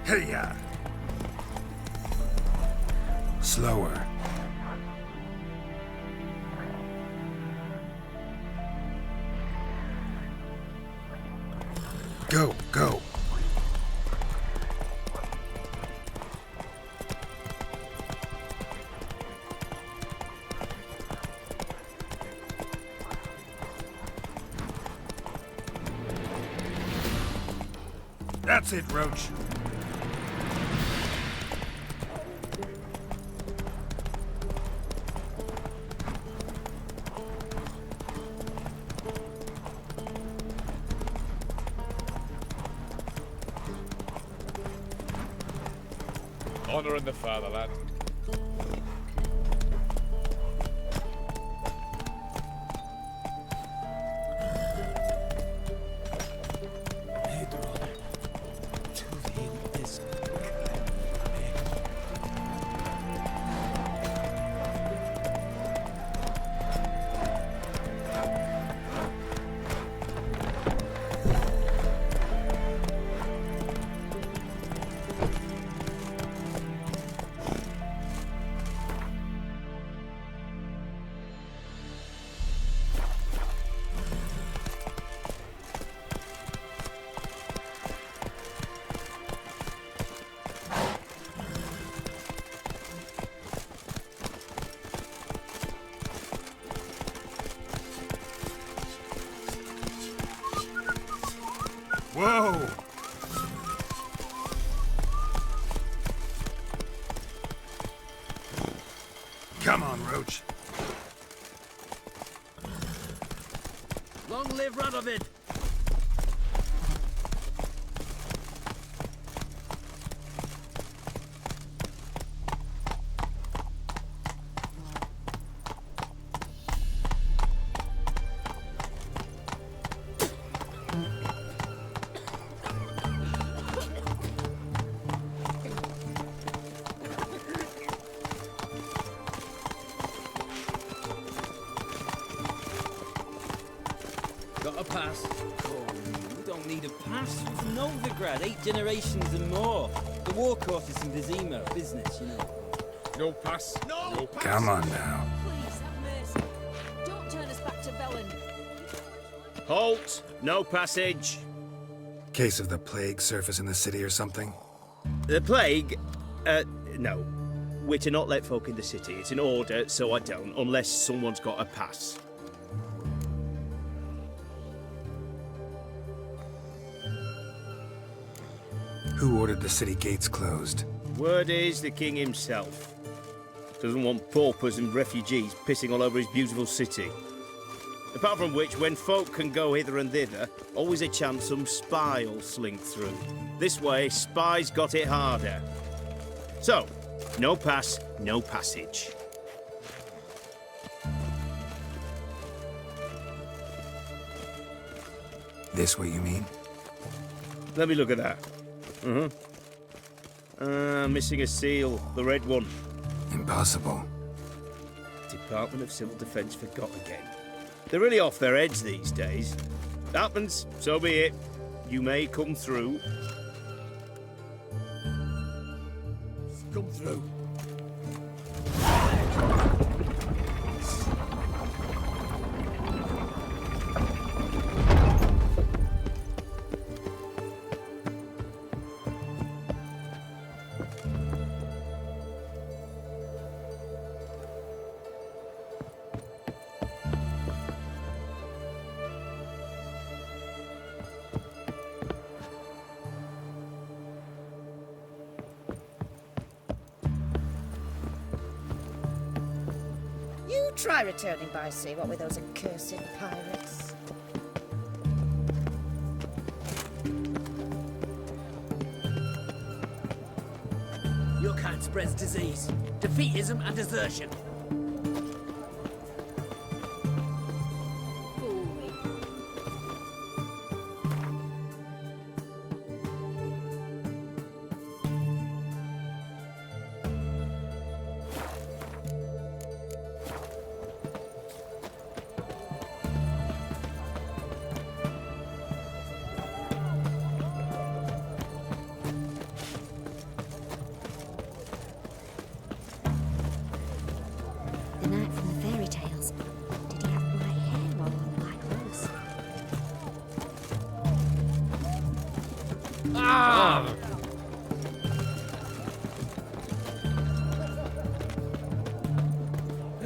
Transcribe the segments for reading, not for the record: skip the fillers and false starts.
Hey-ya! Slower. Go, go! That's it, Roach. Honor in the fatherland. Whoa! Come on, Roach. Long live Radovid! Got a pass? Oh, you don't need a pass. You're from Novigrad, 8 generations and more. The war course is in Vizima, business, you know. No pass. No pass. Come on now. Please, have mercy. Don't turn us back to Velen. Halt! No passage. Case of the plague surface in the city or something? The plague? No. We're to not let folk in the city. It's an order, so I don't, unless someone's got a pass. Who ordered the city gates closed? Word is the king himself. Doesn't want paupers and refugees pissing all over his beautiful city. Apart from which, when folk can go hither and thither, always a chance some spy will slink through. This way, spies got it harder. So, no pass, no passage. This what you mean? Let me look at that. Missing a seal, the red one. Impossible. Department of Civil Defence forgot again. They're really off their heads these days. Happens, so be it. You may come through. Come through. You try returning by sea, what with those accursed pirates. Your kind spreads disease, defeatism and desertion.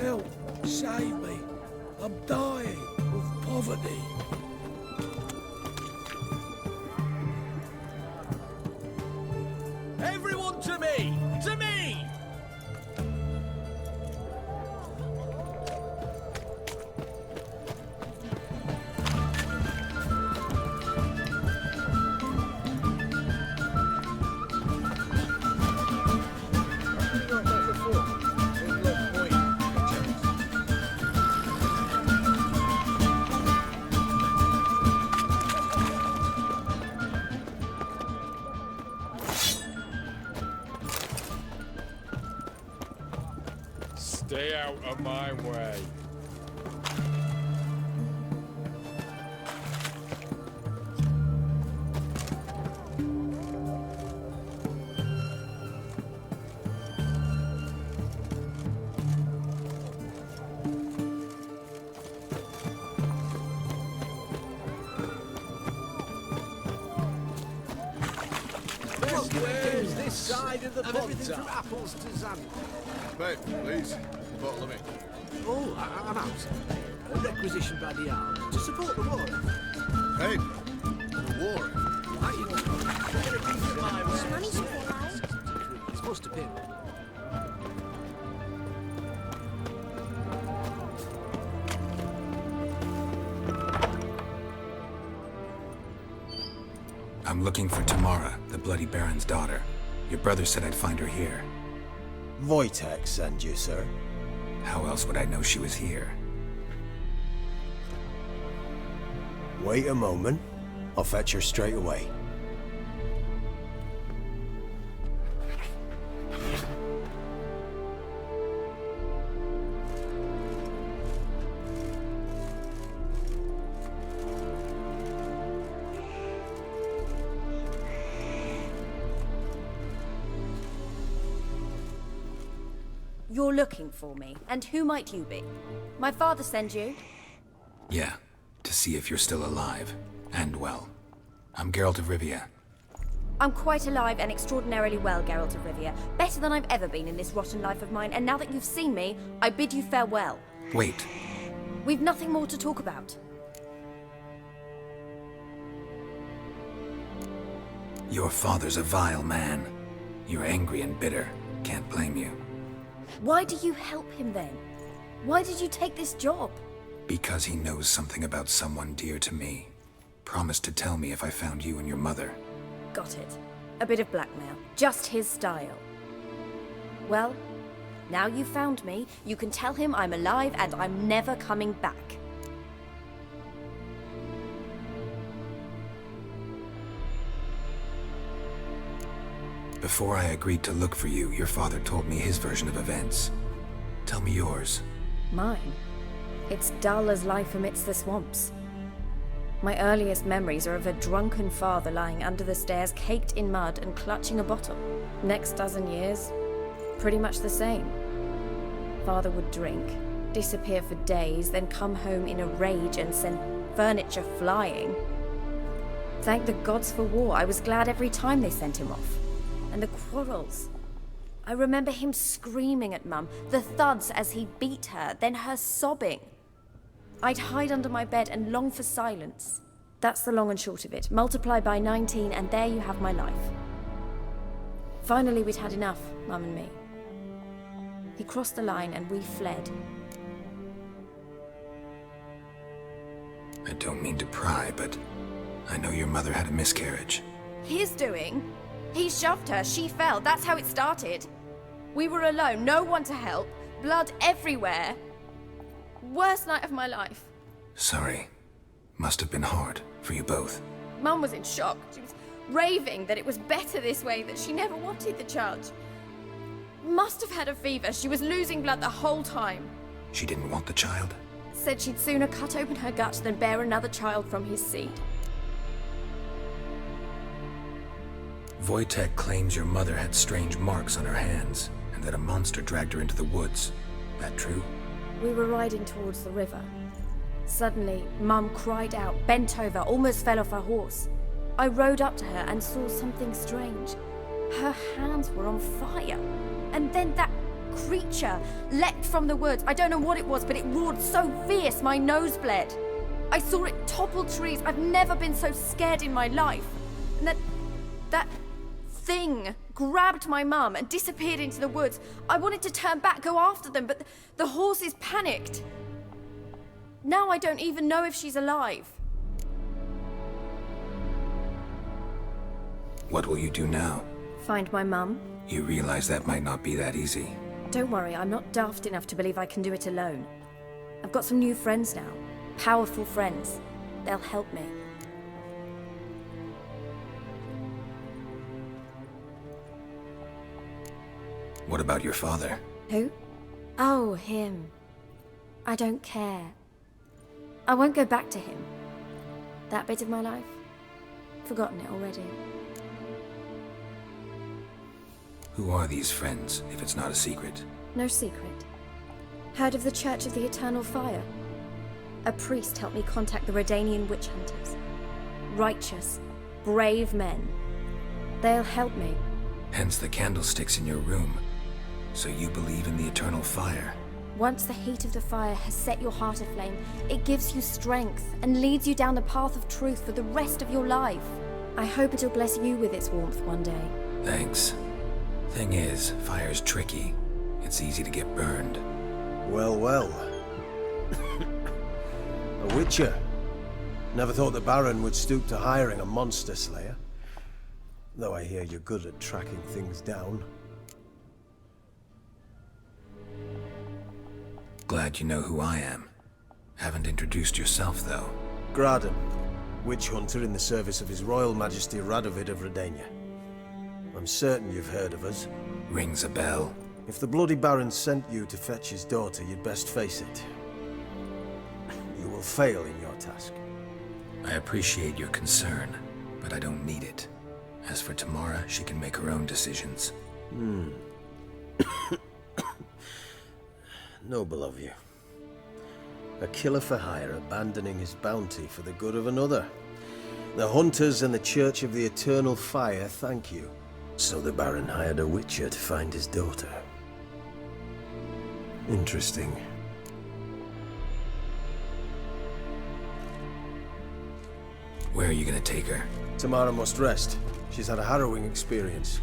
Help! Save me! I'm dying of poverty. Everyone to me! To me! Stay out of my way. Where's this side of the pond? Everything from apples to zan. Babe, please. Bottle of me. Oh, I'm out. A requisition by the hour to support the war. Hey, the war. It's supposed to be. I'm looking for Tamara, the Bloody Baron's daughter. Your brother said I'd find her here. Wojtek sent you, sir. How else would I know she was here? Wait a moment. I'll fetch her straight away. You're looking for me, and who might you be? My father sent you? Yeah, to see if you're still alive. And well. I'm Geralt of Rivia. I'm quite alive and extraordinarily well, Geralt of Rivia. Better than I've ever been in this rotten life of mine, and now that you've seen me, I bid you farewell. Wait. We've nothing more to talk about. Your father's a vile man. You're angry and bitter. Can't blame you. Why do you help him then? Why did you take this job? Because he knows something about someone dear to me. Promised to tell me if I found you and your mother. Got it. A bit of blackmail. Just his style. Well, now you've found me, you can tell him I'm alive and I'm never coming back. Before I agreed to look for you, your father told me his version of events. Tell me yours. Mine? It's dull as life amidst the swamps. My earliest memories are of a drunken father lying under the stairs, caked in mud and clutching a bottle. Next dozen years, pretty much the same. Father would drink, disappear for days, then come home in a rage and send furniture flying. Thank the gods for war. I was glad every time they sent him off. And the quarrels. I remember him screaming at Mum, the thuds as he beat her, then her sobbing. I'd hide under my bed and long for silence. That's the long and short of it. Multiply by 19 and there you have my life. Finally we'd had enough, Mum and me. He crossed the line and we fled. I don't mean to pry, but I know your mother had a miscarriage. His doing? He shoved her, she fell, that's how it started. We were alone, no one to help, blood everywhere. Worst night of my life. Sorry. Must have been hard for you both. Mum was in shock. She was raving that it was better this way, that she never wanted the child. Must have had a fever, she was losing blood the whole time. She didn't want the child? Said she'd sooner cut open her gut than bear another child from his seed. Wojtek claims your mother had strange marks on her hands, and that a monster dragged her into the woods. That true? We were riding towards the river. Suddenly, Mum cried out, bent over, almost fell off her horse. I rode up to her and saw something strange. Her hands were on fire. And then that creature leapt from the woods. I don't know what it was, but it roared so fierce my nose bled. I saw it topple trees. I've never been so scared in my life. And that thing grabbed my mum and disappeared into the woods. I wanted to turn back, go after them, but the horses panicked. Now I don't even know if she's alive. What will you do now? Find my mum. You realize that might not be that easy. Don't worry, I'm not daft enough to believe I can do it alone. I've got some new friends now. Powerful friends. They'll help me. What about your father? Who? Oh, him. I don't care. I won't go back to him. That bit of my life? Forgotten it already. Who are these friends, if it's not a secret? No secret. Heard of the Church of the Eternal Fire? A priest helped me contact the Redanian witch hunters. Righteous, brave men. They'll help me. Hence the candlesticks in your room. So you believe in the eternal fire? Once the heat of the fire has set your heart aflame, it gives you strength and leads you down the path of truth for the rest of your life. I hope it'll bless you with its warmth one day. Thanks. Thing is, fire's tricky. It's easy to get burned. Well, well. A witcher. Never thought the Baron would stoop to hiring a monster slayer. Though I hear you're good at tracking things down. Glad you know who I am. Haven't introduced yourself, though. Graden, witch hunter in the service of His Royal Majesty Radovid of Redania. I'm certain you've heard of us. Rings a bell. If the Bloody Baron sent you to fetch his daughter, you'd best face it. You will fail in your task. I appreciate your concern, but I don't need it. As for Tamara, she can make her own decisions. Noble of you. A killer for hire abandoning his bounty for the good of another. The hunters and the Church of the Eternal Fire thank you. So the Baron hired a witcher to find his daughter. Interesting. Where are you gonna take her? Tamara must rest. She's had a harrowing experience.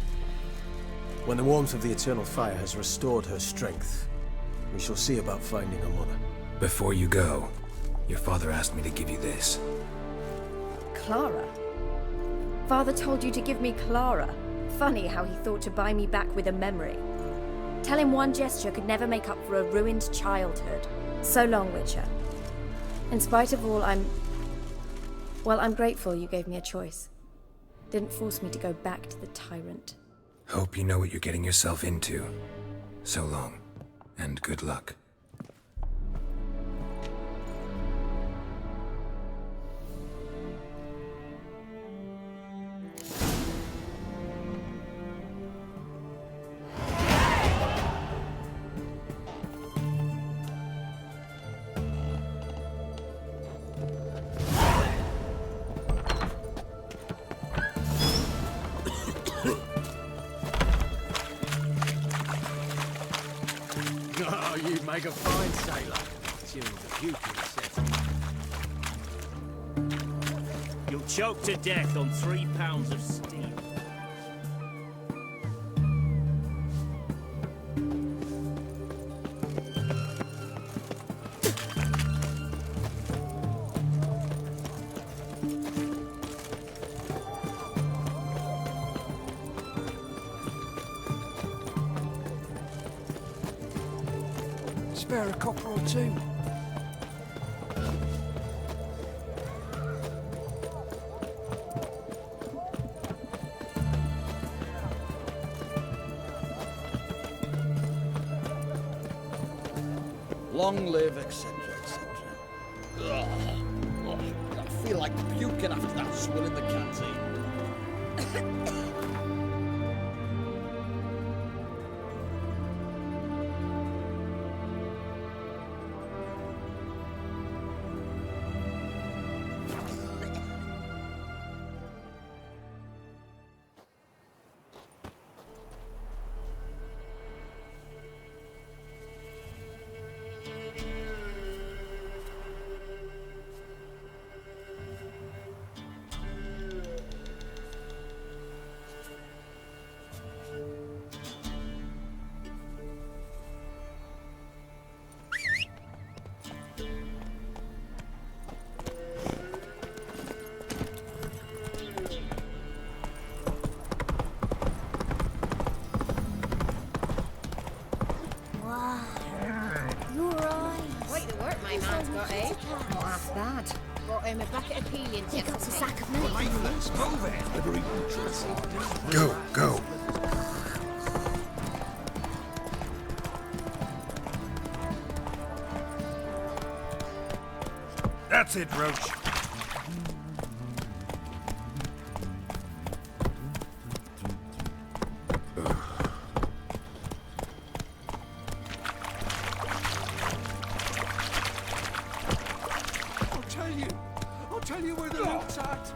When the warmth of the Eternal Fire has restored her strength, we shall see about finding her mother. Before you go, your father asked me to give you this. Clara? Father told you to give me Clara. Funny how he thought to buy me back with a memory. Tell him one gesture could never make up for a ruined childhood. So long, Witcher. In spite of all, I'm grateful you gave me a choice. Didn't force me to go back to the tyrant. Hope you know what you're getting yourself into. So long, and good luck. Oh, you make a fine sailor. Tuned the beauty set. You'll choke to death on 3 pounds of steel. Spare a copper or two. Long live, etc., etc. Ugh. Oh, I feel like puking after that swill in the canteen. my man's got, eh? Not half bad. Brought home a bucket of peelings. He got a sack of milk. Let's move it. Never eaten just. Go, go. That's it, Roach. I'll tell you where the loot's at.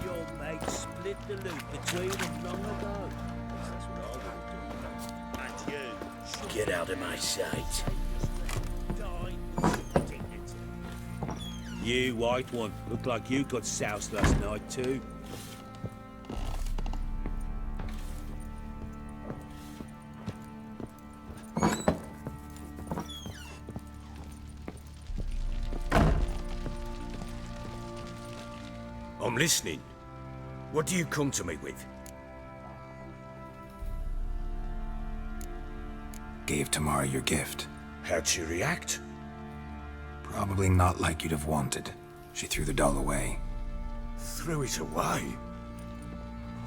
Your mate split the loot between them long ago. That's what I would do. And you. Get out of my sight. You, white one, look like you got soused last night too. I'm listening. What do you come to me with? Gave Tamara your gift. How'd she react? Probably not like you'd have wanted. She threw the doll away. Threw it away?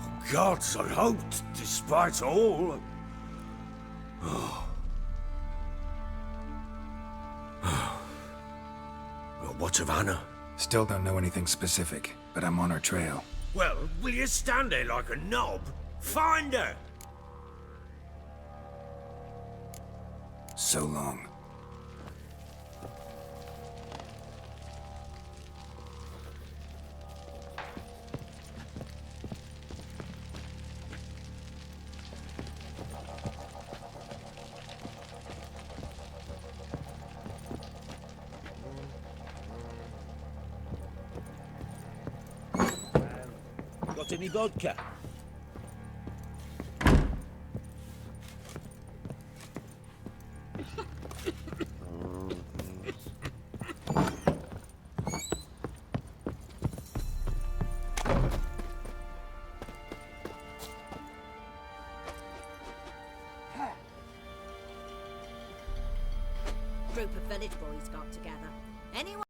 Oh, gods, I hoped, despite all... Oh. Well, what of Anna? Still don't know anything specific, but I'm on her trail. Well, will you stand there like a knob? Find her! So long. Got any vodka? Group of village boys got together. Anyone